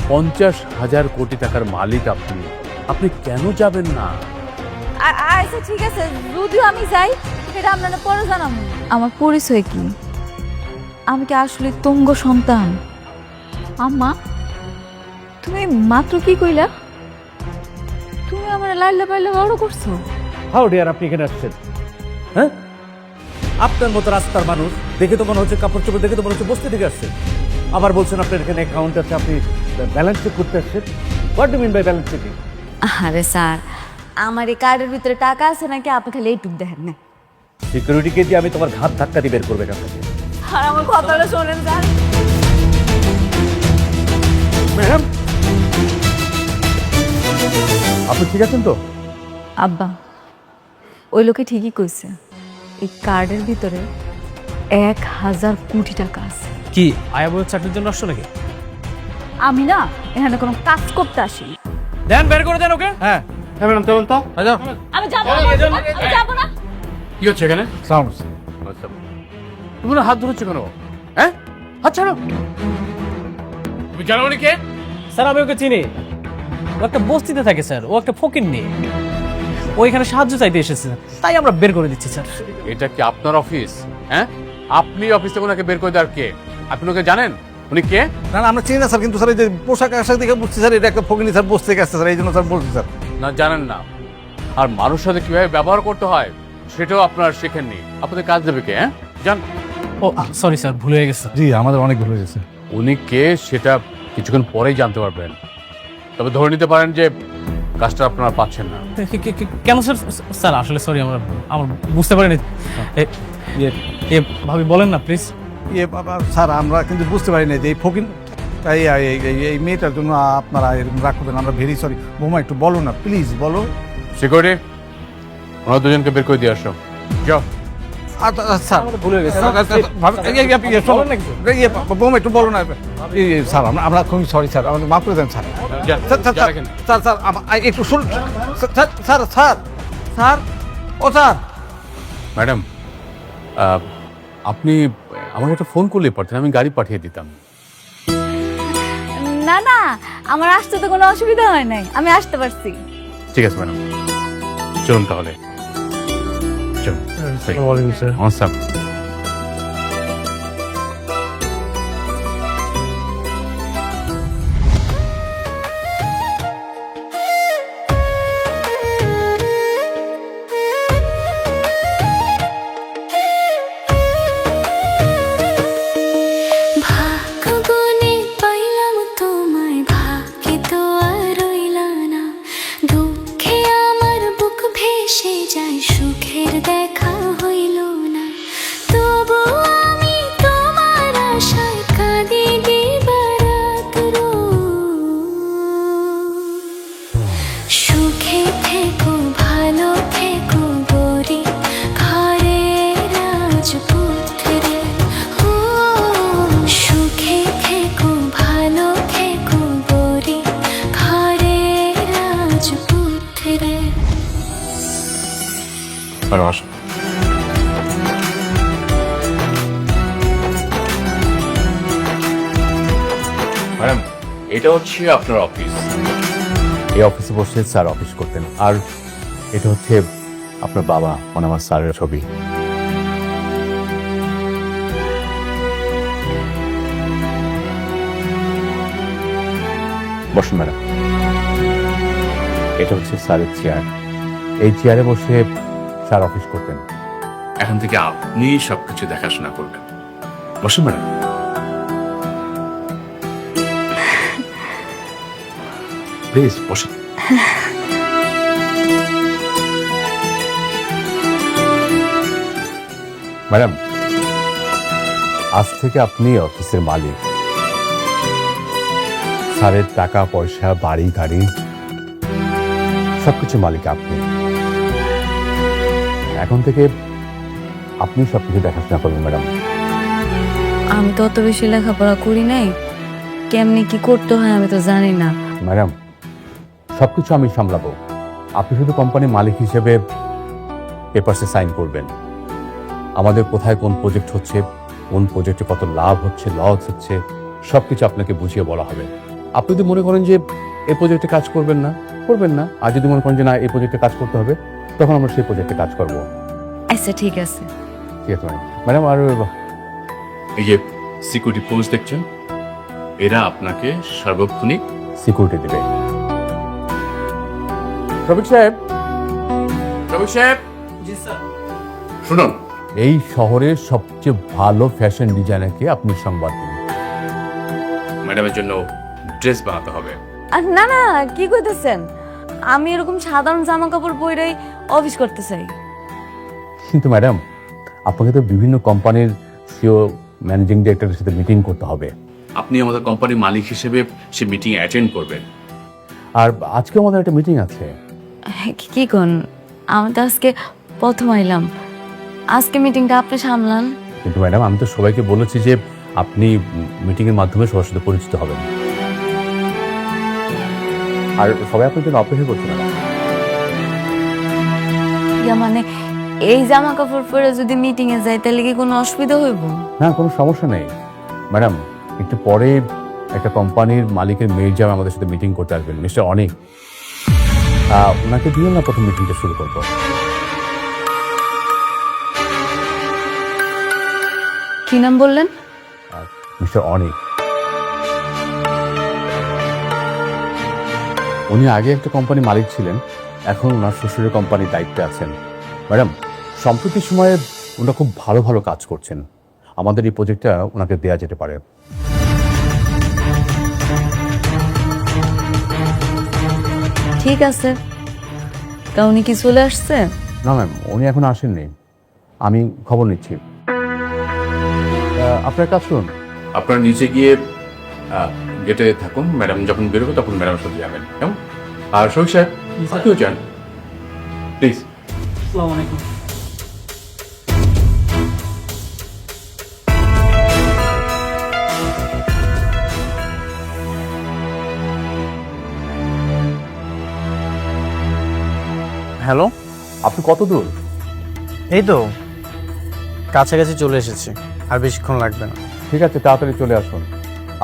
50,000 কোটি টাকার মালিক আপনি, আপনি কেন যাবেন না? আচ্ছা ঠিক আছে, যদিও আমি যাই সেটা আপনারা পরে জানাবো। আমার পরিচয় কি? আমি কি আসলে তুঙ্গ সন্তান? আম্মা, তুমি মাত্র কি কইলা? তুমি আমার লাইলা পাইলা বড় করছো। হাউ ডিয়ার আপনি এখানে আসছেন? হ্যাঁ, আপনার মতো রাস্তার মানুষ দেখে তো মনে হচ্ছে, কাপড় চোপড় দেখে তো মনে হচ্ছে বস্তি থেকে আসছেন। আবার বলছেন আপনার এখানে অ্যাকাউন্ট আছে, আপনি ব্যালেন্স চেক করতে আসছেন। What do mean by balance checking? আরে স্যার, আমার এই কার্ডের ভিতরে টাকা আছে নাকি আপনি খালি এইটুক দেখেন না। সিকিউরিটিকে দিয়ে আমি তোমার ঘাত ধাক্কা দিয়ে বের করবে আপনাকে। আর আমার কথাটা শোনেন স্যার। ম্যাডাম, আপনি ঠিক আছেন তো? আব্বা, ওই লোকে ঠিকই কইছে, এই কার্ডের ভিতরে 1,000 কোটি টাকা আছে। কি আয়া বইয়ের চাকরির জন্য আসছো নাকি? আমি না এখানে কোনো কাজ করতে আসি। দেন বের করে দেন ওকে। হ্যাঁ হ্যাঁ ম্যাডাম, চলুন তো। আচ্ছা আমি যাবো না, আমি যাবো না। কি হচ্ছে এখানে? সাউন্ডস তুমি না হাত ধরেছো কেন? হ্যাঁ, হাত ছাড়ো। তুমি জানো উনি কে? স্যার আমি ওকে চিনি, ও একটা বস্তিতে থাকে স্যার, ও একটা ফকির নেই, ও এখানে সাহায্য চাইতে এসেছে, তাই আমরা বের করে দিচ্ছি স্যার। এটা কি আপনার অফিস? হ্যাঁ, আপনি অফিস থেকে ওনাকে বের করে দেওয়ার কে? আপনি ওকে জানেন? উনি কে? না না আমরা চিনি না স্যার, কিন্তু স্যার এই যে পোশাক আশাক দেখে বুঝছি স্যার এটা একটা ফকিনি স্যার, বসতে গেছে স্যার, এই জন্য স্যার বলছি স্যার। না, জানেন না। আর মানুষের সাথে কিভাবে ব্যবহার করতে হয় সেটাও আপনার শেখেননি। আপনাদের কাজ দেবে কে? হ্যাঁ, জান। ও সরি স্যার, ভুলে গেছে। জি আমাদের অনেক ভুল হয়ে গেছে। উনি কে সেটা কিছুক্ষণ পরেই জানতে পারবেন। তবে ধরে নিতে পারেন যে কাজটা আপনারা পাচ্ছেন না। কেন স্যার? স্যার আসলে সরি, আমার বুঝতে পারিনি। ভাবি বলেন না প্লিজ। ইয়ে বাবা স্যার, আমরা কিন্তু বুঝতে পারি না যে এই ফকিন এই মেয়েটার জন্য আপনারা এরকম রাগ করবেন। আমরা ভেরি সরি। বৌমা একটু বলো না প্লিজ, বলো। সিকিউরিটি, ওনারা দুজনকে বের করে দিয়ে আসো। যাও। স্যার ভুলে গেছে। বৌমা একটু বলো না। স্যার আমরা খুবই সরি স্যার, আমাদের মাফ করে দেন স্যার। যান, স্যার স্যার যান এখানে। স্যার স্যার একটু শুনুন স্যার স্যার স্যার স্যার ও স্যার। ম্যাডাম, আপনি আমাকে একটা ফোন করলেই পারতেন, আমি গাড়ি পাঠিয়ে দিতাম। না না, আমার আসতে তো কোনো অসুবিধা হয় নাই, আমি আসতে পারছি। ঠিক আছে ম্যাডাম, চলুন তাহলে। চলুন। নমস্কার। ভাগ্যগুনে পাইলাম তোমায়, ভাগ্যে তো আর রইলা না। দুঃখে আমার বুক ভেসে যায়, সুখের দেখা হইল না। তবু আমি তোমার আশায় কাঁদি দিবারাত রোজ। সুখে থেকো ভালো থেকো গরি ঘরে রাজপুত্রে। ও সুখে থেকো ভালো থেকো গরি ঘরে রাজপুত্রে। ম্যাডাম, এটা হচ্ছে আপনার অফিস। এই অফিসে বসে স্যার অফিস করতেন। আর এটা হচ্ছে আপনার বাবা, মানে আমার স্যারের ছবি। বসুন ম্যাডাম। এটা হচ্ছে স্যারের চেয়ার। এই চেয়ারে বসে স্যার অফিস করতেন। এখন থেকে আপনি সবকিছু দেখাশোনা করবেন। বসুন ম্যাডাম। প্লিজ বসুন। ম্যাডাম, আজ থেকে আপনি অফিসের মালিক। স্যারের টাকা পয়সা, বাড়ি গাড়ি সবকিছু মালিক আপনি। এখন থেকে আপনি সবকিছু দেখাশোনা করবেন ম্যাডাম। আমি তো অত বেশি লেখাপড়া করি নাই, কেমনি কি করতে হয় আমি তো জানি না। ম্যাডাম, সবকিছু আমি সামলাবো। আপনি শুধু কোম্পানির মালিক হিসেবে পেপারসে সাইন করবেন। আমাদের কোথায় কোন প্রজেক্ট হচ্ছে, কোন প্রজেক্টে কত লাভ হচ্ছে, লস হচ্ছে, সবকিছু আপনাকে বুঝিয়ে বলা হবে। আপনি যদি মনে করেন যে এই প্রজেক্টে কাজ করবেন না, আর যদি মনে করেন যে না এই প্রজেক্টে কাজ করতে হবে, তখন আমরা সেই প্রজেক্টে কাজ করবো। আচ্ছা ঠিক আছে। ঠিক আছে ম্যাডাম। আর এই যে সিকিউরিটি পোস্ট দেখছেন, এরা আপনাকে সার্বক্ষণিক সিকিউরিটি দেবে। রবিক সাহেব, শুনুন, এই শহরের সবচেয়ে ভালো ফ্যাশন ডিজাইনারকে আপনি সংবাদ দিন। ম্যাডামের জন্য ড্রেস বানাতে হবে। না না, কি কইতেছেন? আমি এরকম সাধারণ জামা কাপড় পরেই অফিস করতে চাই। কিন্তু ম্যাডাম, আপনাকে তো বিভিন্ন কোম্পানির সিও, ম্যানেজিং ডিরেক্টরের সাথে মিটিং করতে হবে। আপনি আমাদের কোম্পানির মালিক হিসেবে সে মিটিং অ্যাটেন্ড করবেন। আর আজকে আমাদের একটা মিটিং আছে। কি কোন? আমি তো আজকে প্রথম আইলাম, আজকে মিটিংটা আপনি সামলান। কিন্তু ম্যাডাম, আমি তো সবাইকে বলেছি যে আপনি মিটিংয়ের মাধ্যমে সবার সাথে পরিচিত হবেন, আর সবাই আপনার জন্য অপেক্ষা করছে ম্যাডাম। মানে এই জামা কাপড় পরে যদি মিটিং এ যাই তাহলে কি কোনো অসুবিধা হইব? না, কোনো সমস্যা নেই ম্যাডাম। একটু পরে একটা কোম্পানির মালিকের মেয়ের জামা আমাদের সাথে মিটিং করতে আসবেন, মিস্টার অনিক। ওনাকে দিয়ে না প্রথম মিটিংটা শুরু করবো। কি নাম বললেন? মিস্টার অনিক। উনি আগে একটা কোম্পানির মালিক ছিলেন, এখন ওনার শ্বশুরের কোম্পানির দায়িত্বে আছেন। ম্যাডাম, সম্প্রতি সময়ে ওনারা খুব ভালো ভালো কাজ করছেন। আমাদের এই প্রজেক্টটা ওনাকে দেয়া যেতে পারে। ঠিক আছে, তা উনি কি চলে আসছে? না ম্যাম, উনি এখন আসেননি, আমি খবর নিচ্ছি। আপনার কাজ শুনুন, আপনারা নিচে গিয়ে গেটে থাকুন, ম্যাডাম যখন বেরোবে তখন ম্যাডামের সাথে যাবেন, কেমন? আর শফিক সাহেব, আপনিও যান প্লিজ। আসসালামু আলাইকুম। হ্যালো, আপনি কত দূর? এই তো কাছাকাছি চলে এসেছি, আর বেশিক্ষণ লাগবে না। ঠিক আছে, তাড়াতাড়ি চলে আসুন।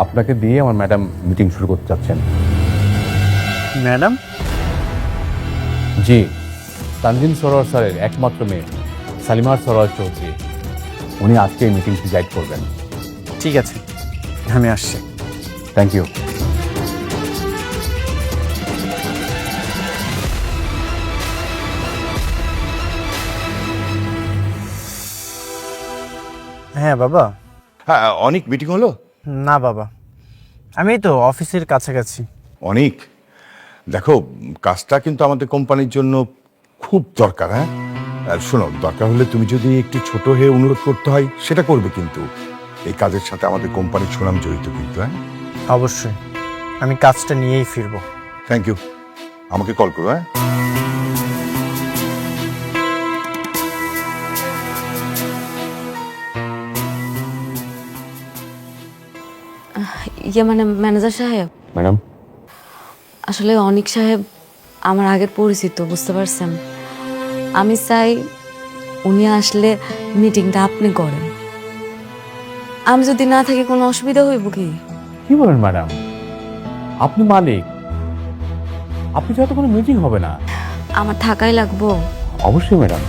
আপনাকে দিয়ে আমার ম্যাডাম মিটিং শুরু করতে চাচ্ছেন। ম্যাডাম? জি, তানজিন সরোয়ার স্যারের একমাত্র মেয়ে সালিমার সরোয়ার চৌধুরী, উনি আজকে এই মিটিংটি গাইড করবেন। ঠিক আছে, আমি আসছি। Thank you. হ্যাঁ বাবা। হ্যাঁ, অনেক মিটিং হলো? না বাবা, আমি এই তো অফিসের কাছাকাছি। অনেক, দেখো কাজটা কিন্তু আমাদের কোম্পানির জন্য খুব দরকার। হ্যাঁ, আর শোনো, দরকার হলে তুমি যদি একটু ছোট হয়ে অনুরোধ করতে হয় সেটা করবে, কিন্তু এই কাজের সাথে আমাদের কোম্পানির সুনাম জড়িত কিন্তু। হ্যাঁ অবশ্যই, আমি কাজটা নিয়েই ফিরবো। থ্যাংক ইউ, আমাকে কল করো। হ্যাঁ, মানে ম্যানেজার সাহেব, ম্যাডাম, আসলে অনিক সাহেব আমার আগের পরিচিত, বুঝতে পারছেন। আমি চাই উনি আসলে মিটিংটা আপনি করেন। আমি যদি না থাকি কোনো অসুবিধা হইব কি? কি বলেন ম্যাডাম? আপনি মালিক, আপনি ছাড়া তো কোনো মিটিং হবে না। আমার থাকাই লাগবো। অবশ্যই ম্যাডাম।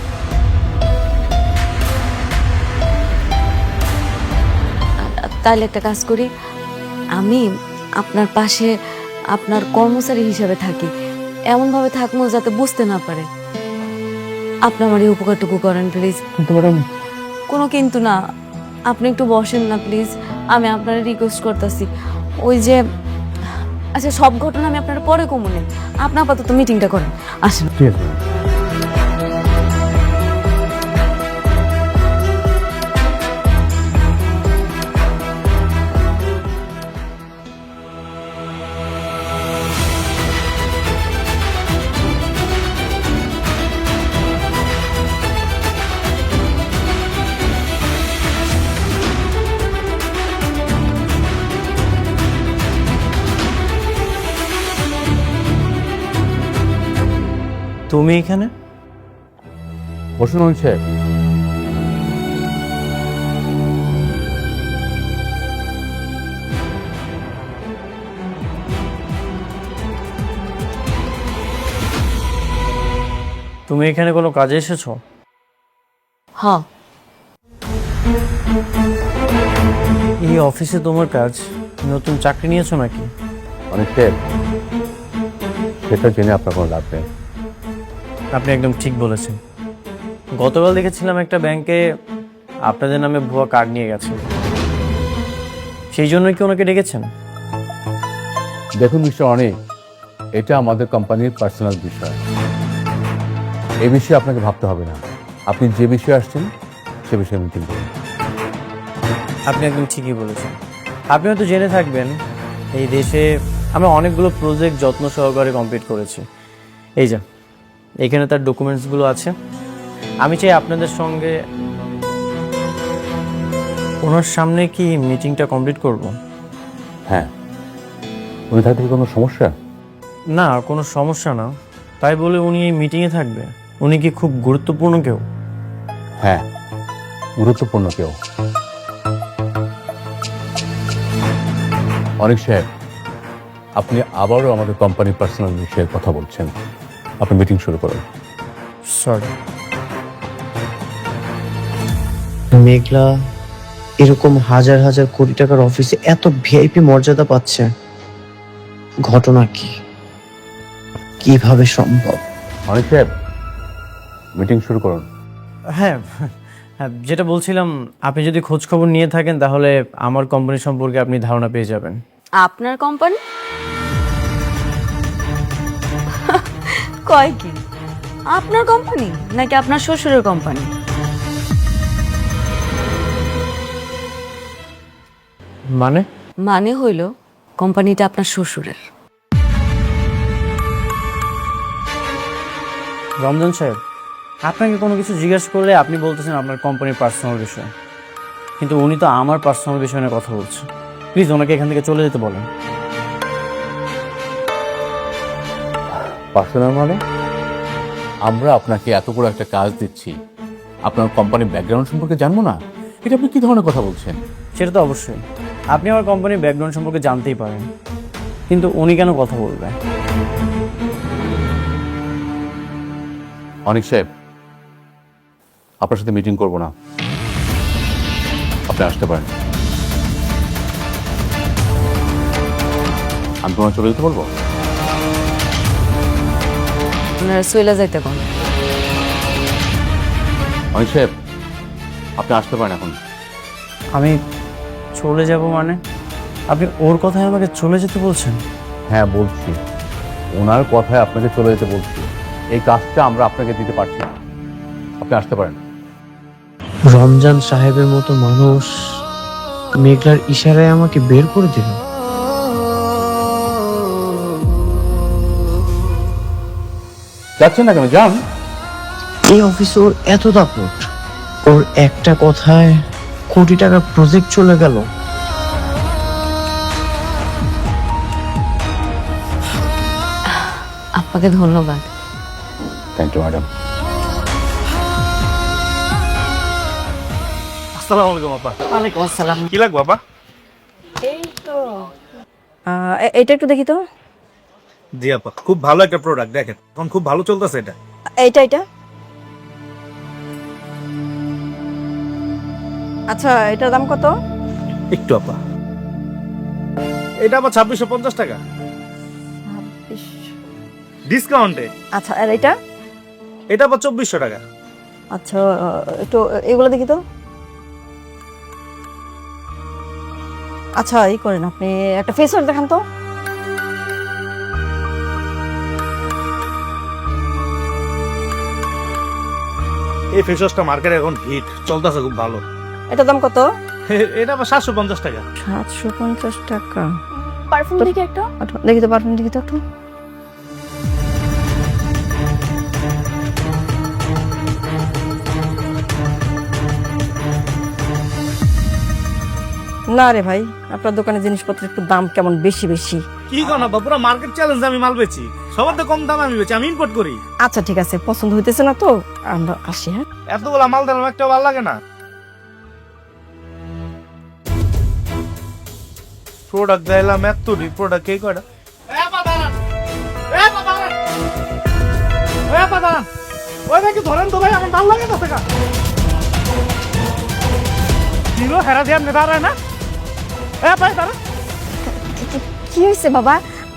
তাহলে একটা কাজ করি, আমি আপনার পাশে আপনার কর্মচারী হিসেবে থাকি, এমনভাবে থাকবো যাতে বুঝতে না পারে। আপনি আমার এই উপকারটুকু করেন প্লিজ। কিন্তু ম্যাডাম, কোনো কিন্তু না, আপনি একটু বসেন না প্লিজ, আমি আপনার রিকোয়েস্ট করতেছি। ওই যে, আচ্ছা সব ঘটনা আমি আপনার পরে কমুনে, আপনি আপাতত মিটিংটা করেন, আসেন। ঠিক আছে ম্যাডাম। তুমি এখানে? বসুন অনিক সাহেব। তুমি এখানে কোনো কাজে এসেছো? হ, এই অফিসে তোমার কাজ? নতুন চাকরি নিয়েছো নাকি? অনেক সাহেব, সেটা জেনে আপনার কোনো লাভ নেই। আপনি একদম ঠিক বলেছেন। গতকাল দেখেছিলাম একটা ব্যাংকে আপনাদের নামে ভুয়া কার্ড নিয়ে গেছে, সেই জন্যই কি ওনাকে ডেকেছেন? দেখুন মিস্টার অনেক, এটা আমাদের কোম্পানির পার্সোনাল বিষয়। এই বিষয়ে আপনাকে ভাবতে হবে না। আপনি যে বিষয়ে আসছেন সে বিষয়ে মিটিং করুন। আপনি একদম ঠিকই বলেছেন। আপনি হয়তো জেনে থাকবেন এই দেশে আমরা অনেকগুলো প্রজেক্ট যত্ন সহকারে কমপ্লিট করেছি। এই যে এখানে তার ডকুমেন্টসগুলো আছে। আমি চাই আপনাদের সঙ্গে ওনার সামনে কি মিটিংটা কমপ্লিট করব? হ্যাঁ, উনি থাকতে কি কোনো সমস্যা? না, কোনো সমস্যা না। তাই বলে উনি এই মিটিংয়ে থাকবে? উনি কি খুব গুরুত্বপূর্ণ কেউ? হ্যাঁ, গুরুত্বপূর্ণ কেউ। অনেক সাহেব, আপনি আবারও আমাদের কোম্পানির পার্সোনাল বিষয়ে কথা বলছেন। আপনি মিটিং শুরু করুন। সরি। মেঘলা এরকম হাজার হাজার কোটি টাকার অফিসে এত ভিআইপি মর্যাদা পাচ্ছে, ঘটনা কি, কিভাবে সম্ভব? অনেক সাহেব, মিটিং শুরু করুন। হ্যাঁ হ্যাঁ, যেটা বলছিলাম, আপনি যদি খোঁজ খবর নিয়ে থাকেন তাহলে আমার কোম্পানি সম্পর্কে আপনি ধারণা পেয়ে যাবেন। আপনার কোম্পানি? কয় কি, আপনার কোম্পানি নাকি আপনার শ্বশুরের কোম্পানি? মানে? মানে হইল কোম্পানিটা আপনার শ্বশুরের। রমজান সাহেব, আপনাকে কোনো কিছু জিজ্ঞাসা করলে আপনি বলতেছেন আপনার কোম্পানির পার্সোনাল বিষয়, কিন্তু উনি তো আমার পার্সোনাল বিষয় নিয়ে কথা বলছেন। প্লিজ ওনাকে এখান থেকে চলে যেতে বলেন। পার্সোনাল মানে? আমরা আপনাকে এত বড় একটা কাজ দিচ্ছি, আপনার কোম্পানির ব্যাকগ্রাউন্ড সম্পর্কে জানবো না? এটা আপনি কি ধরনের কথা বলছেন? সেটা তো অবশ্যই, আপনি আমার কোম্পানির ব্যাকগ্রাউন্ড সম্পর্কে জানতেই পারেন, কিন্তু উনি কেন কথা বলবে? অনেক সাহেব, আপনার সাথে মিটিং করব না, আপনি আসতে পারেন। আমি তোমার চলে যেতে বলবো? আপনারা সইলা যাইতে কোন? অনেক সাহেব, আপনি আসতে পারেন এখন। আমি চলে যাব মানে? আপনি ওর কথায় আমাকে চলে যেতে বলছেন? হ্যাঁ বলছি, ওনার কথায় আপনাকে চলে যেতে বলছি। এই কাজটা আমরা আপনাকে দিতে পারছি না, আপনি আসতে পারেন। রমজান সাহেবের মতো মানুষ মেঘলার ইশারায় আমাকে বের করে দিল। যাচ্ছেন না কেন? যান। এই অফিসে ওর এত দাপট, ওর একটা কথায় কোটি টাকার প্রজেক্ট চলে গেল। আপনাকে ধন্যবাদ। Thank you madam. আসসালামু আলাইকুম আপা। ওয়ালাইকুম আসসালাম। কি লাগবে আপা? এটা একটু দেখি তো। জি আপা, খুব ভালো একটা প্রোডাক্ট, দেখেন এখন খুব ভালো চলতেছে এটা। এটা আচ্ছা, এটার দাম কত? একটু আপা, এটা আবার 2650 টাকা ডিসকাউন্টে। আচ্ছা, আর এটা? এটা আবার 2400 টাকা। আচ্ছা, একটু এগুলো দেখি তো। আচ্ছা, এই করেন, আপনি একটা ফেস ওয়াশ দেখান তো। এই ফেস ওয়াশটা মার্কেটে এখন হিট চলতেছে, খুব ভালো। এটার দাম কত? এটা আবার 750 টাকা। 750 টাকা। পারফিউম দেখি একটা। দেখি তো, পারফিউম দেখি তো একটু। না রে ভাই, আপনার দোকানে জিনিসপত্রের একটু দাম কেমন বেশি বেশি। কি কোন আপা, পুরো মার্কেট চ্যালেঞ্জ আমি মাল বেচি, সবার তো কম দামে আমি বেচি, আমি ইম্পোর্ট করি। আচ্ছা ঠিক আছে, পছন্দ হইতেছে না তো আমরা আসি। হ্যাঁ, এতগুলা মাল দিলাম, একটা ভালো লাগে না। প্রোডাক্ট দিলাম এত, প্রোডাক্ট কে কয়টা? ওই ভাই কি ধরেন তো ভাই, আমার ভাল লাগে না টাকা কিলো হেরা দিয়ে আপনি দাঁড়ায় না? ভাই দাঁড়া কি হয়েছে বাবা,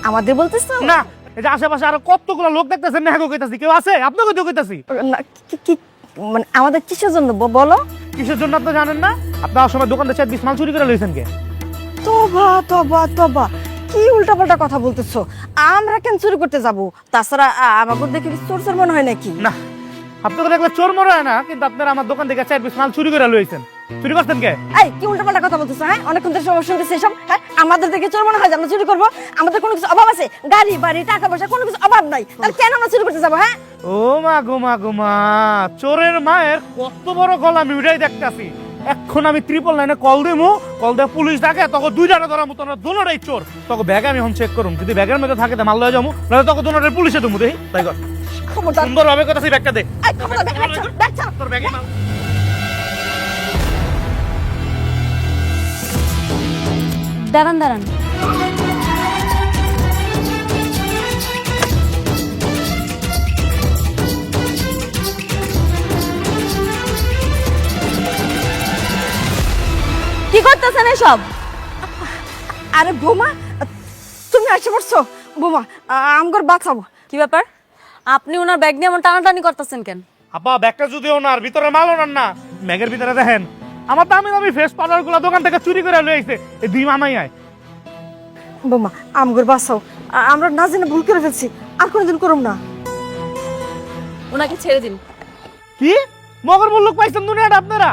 আমাদের বলতেছো? না, এই যে আশেপাশে আরো কতগুলো লোক দেখতেছেন না, হ্যাঁ কইতাছি, কেউ আছে? আপনাকে তো কইতাছি। না, মানে আমাদের কিসের জন্য বলো? কিসের জন্য আপনি জানেন না? আপনার সময় দোকান থেকে 20 মাল চুরি করে লইছেন কে? তবা তবা তবা, কি উল্টাপাল্টা কথা বলতেছো? আমরা কেন চুরি করতে যাব? তাছাড়া আমাকে দেখে কি চোর চোর মনে হয় নাকি? না, আপনি তো দেখলে চোর মনে হয় না, কিন্তু আপনারা আমার দোকান থেকে 4-20 মাল চুরি করে লইছেন। চুরি করতেন কে? এই কি উল্টাপাল্টা কথা বলতেছো? হ্যাঁ, অনেকক্ষণ ধরে সমস্যা শুনতেছি এসব। হ্যাঁ, আমাদের দেখে চোর মনে হয় যে আমরা চুরি করবো? আমাদের কোনো কিছু অভাব আছে? গাড়ি বাড়ি টাকা পয়সা কোনো কিছু অভাব নাই, তাহলে কেন আমরা চুরি করতে যাবো? হ্যাঁ, ও মা গো মা গো মা, চোরের মায়ের কত বড় গলা আমি উঠাই দেখতেছি। এখন আমি 999 কল দেবো, কল দিয়ে পুলিশ ডাকে, তখন দুইটারে ধরার মতো দোনোটাই চোর। তখন ব্যাগ আমি এখন চেক করুম, যদি ব্যাগের মধ্যে থাকে মাল লয়ে যাবো, নাহলে তখন দোনোটার পুলিশে দেবো। দেখি তাই কর, খবরদার। সুন্দর ভাবে কথা ব্যাগটা দে। এই খবরদার, ব্যাগ ছাড়, ব্যাগ ছাড়। তোর ব্যাগে মাল। দাঁড়ান দাঁড়ান, কি করতেছেন এসব? আরে বোমা, তুমি আসে পড়ছো? বোমা, আমগর বাঁচাবো। কি ব্যাপার, আপনি ওনার ব্যাগ নিয়ে এমন টানাটানি করতেছেন কেন? আপা ব্যাগটা যদি ওনার ভিতরে মাল ওনার না, ব্যাগের ভিতরে দেখেন আমার দামি দামি ফেস পাউডার গুলা দোকান থেকে চুরি করে লয়ে আইছে। এই দুই মামাই আয়। বোমা, আমগর বাঁচাও, আমরা না জেনে ভুল করে ফেলছি, আর কোনোদিন করুম না। ওনাকে ছেড়ে দিন। কি মগর মুল্লুক পাইছেন দুনিয়াটা আপনারা?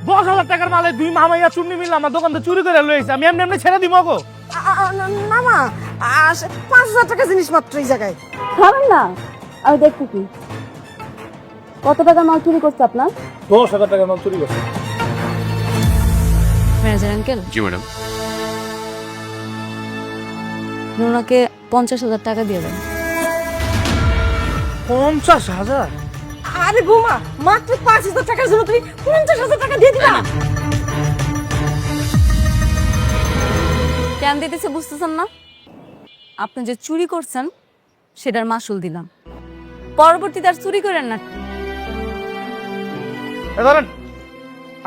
10,000 টাকার মালে দুই মামাইয়া চুন্নি মিলে আমার দোকান থেকে চুরি করে লয়ে আইছে। আমি এমনি এমনি ছেড়ে দিব গো? না মা, 5,000 টাকা জিনিস মাত্র এই জায়গায়। খাবেন না? আমি দেখতে কি কত টাকা মাল চুরি করছে আপনার? 10,000 টাকার মাল চুরি করছে। ম্যানেজার আঙ্কেল, জি ম্যাডাম। ওনাকে 50,000 টাকা দিয়ে দেন। 50,000? আরে বোমা, মাত্র 5,000 টাকার জন্য তুমি 50,000 টাকা দিয়ে দিবা? কেন দিতেছে বুঝতেছেন না? আপনি যে চুরি করছেন সেটার মাসুল দিলাম, পরবর্তীতে আর চুরি করেন না। ধরেন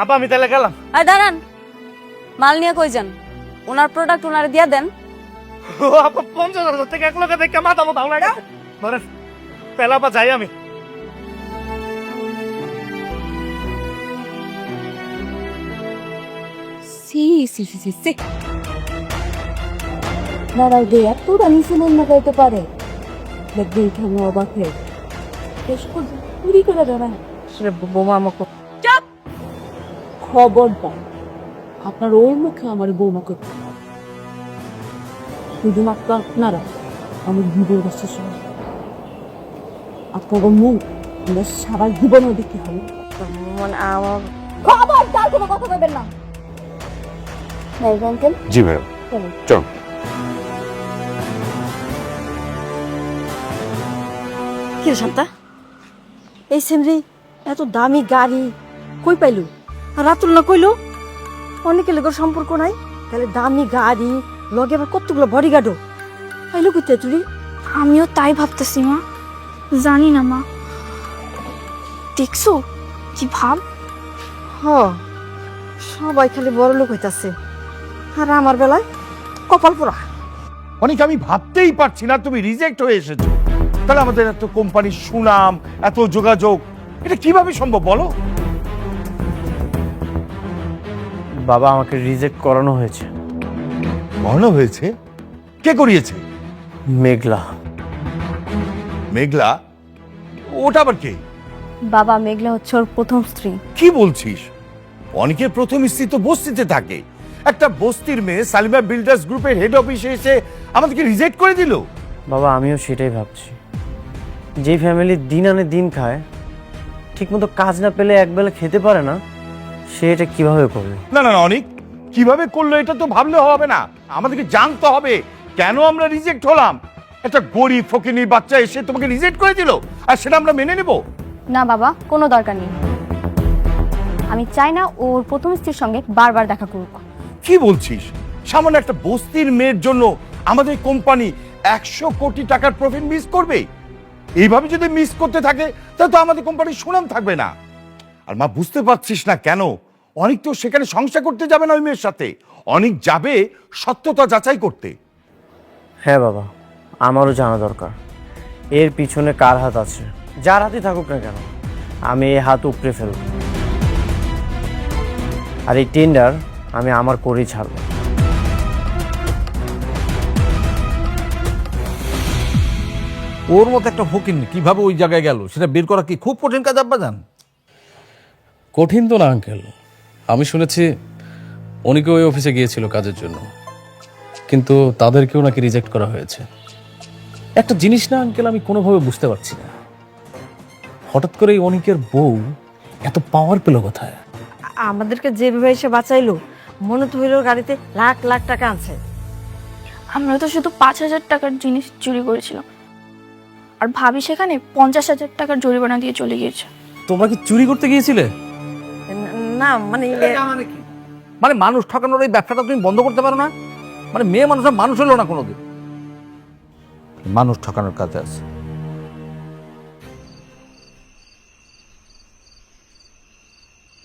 আপা, আমি তাহলে গেলাম। আর দাঁড়ান, মাল নিয়ে কই যান? ওনার প্রোডাক্ট ওনারে দিয়ে দেন। ও আপা, 50,000 থেকে এক লোকে দেখে মাথা মতো হাওলা গেছে। ধরেন তাহলে আপা যাই আমি। সি সি সি সি সি, দাঁড়াও দে, এত দামি সিনেমা না গাইতে পারে? দেখবে এখানে অবাক হয়ে শেষ করে চুরি করে দাঁড়ায়। বোমা আমাকে খবরদার আপনার ওর মুখে আমার বৌমা করতে, শুধুমাত্র আপনারা আমার জীবন শেষ হয়। আপনার মুখ আমরা সারা জীবনও দেখতে হবে। মানে আমার খবরদার কোনো কথা বলবেন না। আঙ্কেল, জি ম্যাডাম, চলো। চল। কি রে শান্তা, এই সেমরি এত দামি গাড়ি কই পাইলু? আর রাতুল না কইলো অনেকের লোকের সম্পর্ক নাই, তাহলে দামি গাড়ি লগে আবার কতগুলো বডিগার্ডও পাইলু কইতে চুরি? আমিও তাই ভাবতেছি মা, জানি না মা। দেখছো কি ভাব? হ, সবাই খালি বড় লোক হইতাছে, আর আমার বেলায় কপাল পোড়া। অনেক আমি ভাবতেই পারছি না তুমি রিজেক্ট হয়ে এসেছো। তাহলে আমাদের এত কোম্পানির সুনাম, এত যোগাযোগ, এটা কিভাবে সম্ভব বলো? বাবা, আমাকে রিজেক্ট করানো হয়েছে। করানো হয়েছে? কে করিয়েছে? মেঘলা। মেঘলা? ওটা আবার কে? বাবা, মেঘলা হচ্ছে ওর প্রথম স্ত্রী। কি বলছিস? অনেকের প্রথম স্ত্রী তো বস্তিতে থাকে। একটা বস্তির মেয়ে সালিমা বিল্ডার্স গ্রুপের হেড অফিসে এসে আমাদেরকে রিজেক্ট করে দিল। বাবা, আমিও সেটাই ভাবছি। যেই ফ্যামিলি দিন আনে দিন খায়, ঠিকমতো কাজ না পেলে একবেলা খেতে পারে না, সে এটা কিভাবে করবে? না না না, অনেক কিভাবে করলো এটা তো ভাবলে হবে না, আমাদেরকে জানতে হবে কেন আমরা রিজেক্ট হলাম। একটা গরিব ফকিনীর বাচ্চা এসে তোমাকে রিজেক্ট করে দিল, আর সেটা আমরা মেনে নেব? না বাবা, কোনো দরকার নেই। আমি চাই না ওর প্রথম স্ত্রীর সঙ্গে বারবার দেখা করুক। কি বলছিস? সামান্য একটা বস্তির মেয়ের জন্য আমাদের কোম্পানি 100 কোটি টাকার প্রফিট মিস করবে? এইভাবে যদি মিস করতে থাকে তাহলে তো আমাদের কোম্পানির সুনাম থাকবে না। আর মা, বুঝতে পারছিস না কেন অনেক তো সেখানে সংসার করতে যাবে না ওই মেয়ের সাথে, অনেক যাবে সত্যতা যাচাই করতে। হ্যাঁ বাবা, আমারও জানা দরকার এর পিছনে কার হাত আছে। যার হাতে থাকুক না কেন, আমি এই হাত উপড়ে ফেলব, আর এই টেন্ডার আমি আমার করেই ছাড়ব। ওর মতো একটা ফকির কিভাবে ওই জায়গায় গেল সেটা বের করা কি খুব কঠিন কাজ আব্বাজান? কঠিন তো না আঙ্কেল, আমি শুনেছি অনেকে ওই অফিসে গিয়েছিল কাজের জন্য, কিন্তু তাদেরকেও নাকি রিজেক্ট করা হয়েছে। একটা জিনিস না আঙ্কেল, আমি কোনোভাবে বুঝতে পারছি না, হঠাৎ করে অনেকের বউ এত পাওয়ার পেল কোথায়? আমাদেরকে যেভাবে এসে বাঁচাইলো, মনে তো হইলো গাড়িতে লাখ লাখ টাকা আছে। আমরা তো শুধু 5,000 টাকার জিনিস চুরি করেছিলাম, আর ভাবি সেখানে 50,000 টাকার জরিমানা দিয়ে চলে গিয়েছে। তোমরা কি চুরি করতে গিয়েছিলে? না মানে মানে মানুষ ঠকানোর এই ব্যবসাটা তুমি বন্ধ করতে পারো না? মানে মেয়ে মানুষের মানুষ হলো না কোনোদিন, মানুষ ঠকানোর কাজে আছে।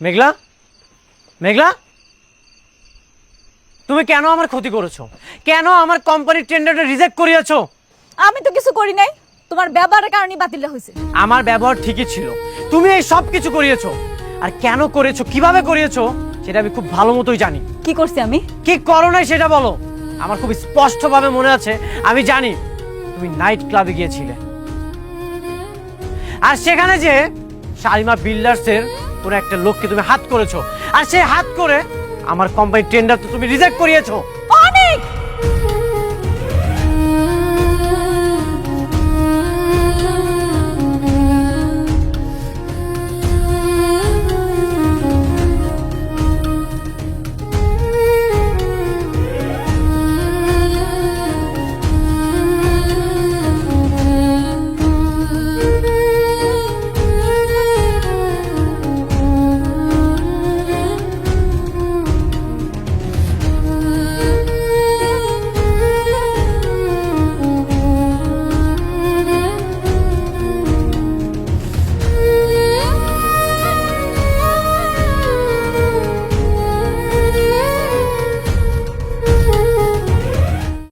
মেঘলা, মেঘলা, তুমি কেন আমার ক্ষতি করেছো? কেন আমার কোম্পানির টেন্ডারটা রিজেক্ট করিয়েছো? আমি তো কিছু করি নাই, তোমার ব্যবহারের কারণে বাতিলটা হয়েছে। আমার ব্যবহার ঠিকই ছিল, তুমি এই সব কিছু করিয়েছো। আর কেন করেছো, কিভাবে করিয়েছো সেটা আমি খুব ভালো মতোই জানি। কি করছি আমি? কি করো নাই সেটা বলো। আমার খুব স্পষ্টভাবে মনে আছে, আমি জানি তুমি নাইট ক্লাবে গিয়েছিলে, আর সেখানে যে শালিমা বিল্ডার্সের কোনো একটা লোককে তুমি হাত করেছো, আর সেই হাত করে আমার কোম্পানির টেন্ডার তো তুমি রিজেক্ট করিয়েছো।